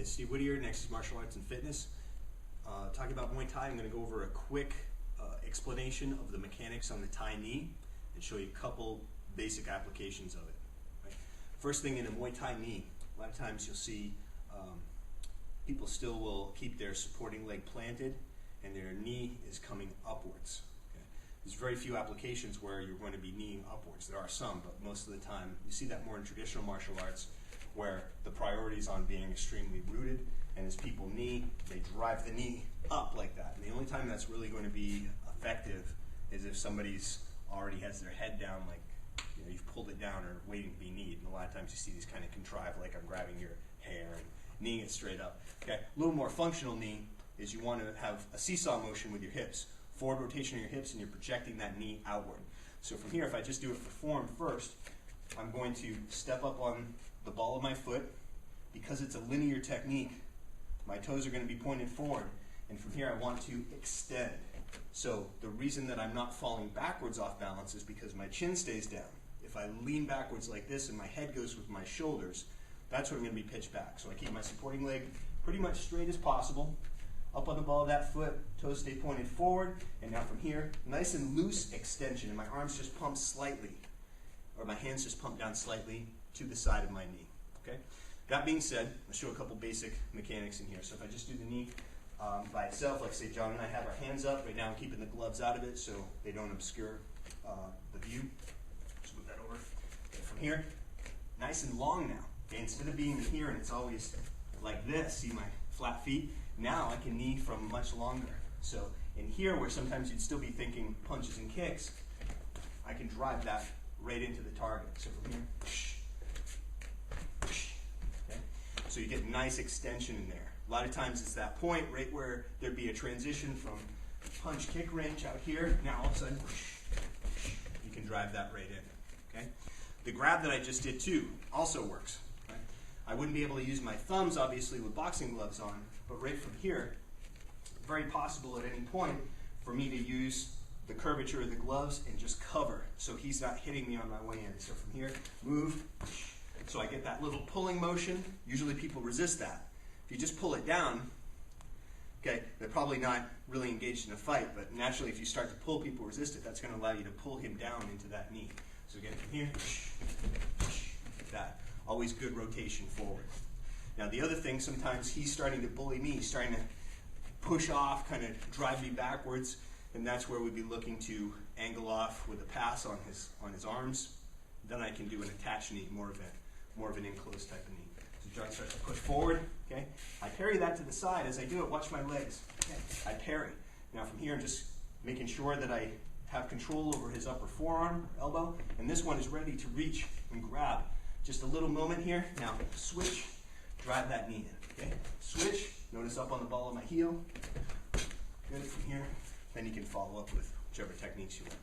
Hey, Steve Whittier, Nexus Martial Arts and Fitness. Talking about Muay Thai, I'm going to go over a quick explanation of the mechanics on the Thai knee and show you a couple basic applications of it. Right? First thing, in a Muay Thai knee, a lot of times you'll see people still will keep their supporting leg planted and their knee is coming upwards. Okay? There's very few applications where you're going to be kneeing upwards. There are some, but most of the time you see that more in traditional martial arts, where the priority is on being extremely rooted, and as people knee, they drive the knee up like that. And the only time that's really going to be effective is if somebody's already has their head down, like you've pulled it down or waiting to be kneed. And a lot of times you see these kind of contrived, like I'm grabbing your hair and kneeing it straight up. Okay, a little more functional knee is you want to have a seesaw motion with your hips, forward rotation of your hips, and you're projecting that knee outward. So from here, if I just do it for form first, I'm going to step up on the ball of my foot. Because it's a linear technique, my toes are going to be pointed forward, and from here I want to extend. So the reason that I'm not falling backwards off balance is because my chin stays down. If I lean backwards like this and my head goes with my shoulders, that's where I'm going to be pitched back. So I keep my supporting leg pretty much straight as possible, up on the ball of that foot, toes stay pointed forward, and now from here, nice and loose extension, and my arms just pump slightly, or my hands just pump down slightly to the side of my knee. Okay? That being said, I'll show a couple basic mechanics in here. So if I just do the knee by itself, like say John and I have our hands up, right now I'm keeping the gloves out of it so they don't obscure the view. Just move that over. Okay, from here, nice and long now. Okay, instead of being here and it's always like this, see my flat feet, now I can knee from much longer. So in here, where sometimes you'd still be thinking punches and kicks, I can drive that right into the target. So from here, so you get nice extension in there. A lot of times it's that point right where there'd be a transition from punch-kick range out here. Now all of a sudden, you can drive that right in. Okay? The grab that I just did too also works. Right? I wouldn't be able to use my thumbs, obviously, with boxing gloves on, but right from here, very possible at any point for me to use the curvature of the gloves and just cover so he's not hitting me on my way in. So from here, move. So I get that little pulling motion. Usually people resist that. If you just pull it down, okay, they're probably not really engaged in a fight, but naturally if you start to pull, people resist it. That's going to allow you to pull him down into that knee. So again, from here, like that. Always good rotation forward. Now the other thing, sometimes he's starting to bully me. He's starting to push off, kind of drive me backwards, and that's where we'd be looking to angle off with a pass on his arms. Then I can do an attached knee, more of an enclosed type of knee. So John starts to push forward, okay? I parry that to the side. As I do it, watch my legs. Okay? I parry. Now from here, I'm just making sure that I have control over his upper forearm, or elbow, and this one is ready to reach and grab. Just a little moment here. Now switch, drive that knee in, okay? Switch, notice up on the ball of my heel. Good, from here, then you can follow up with whichever techniques you want.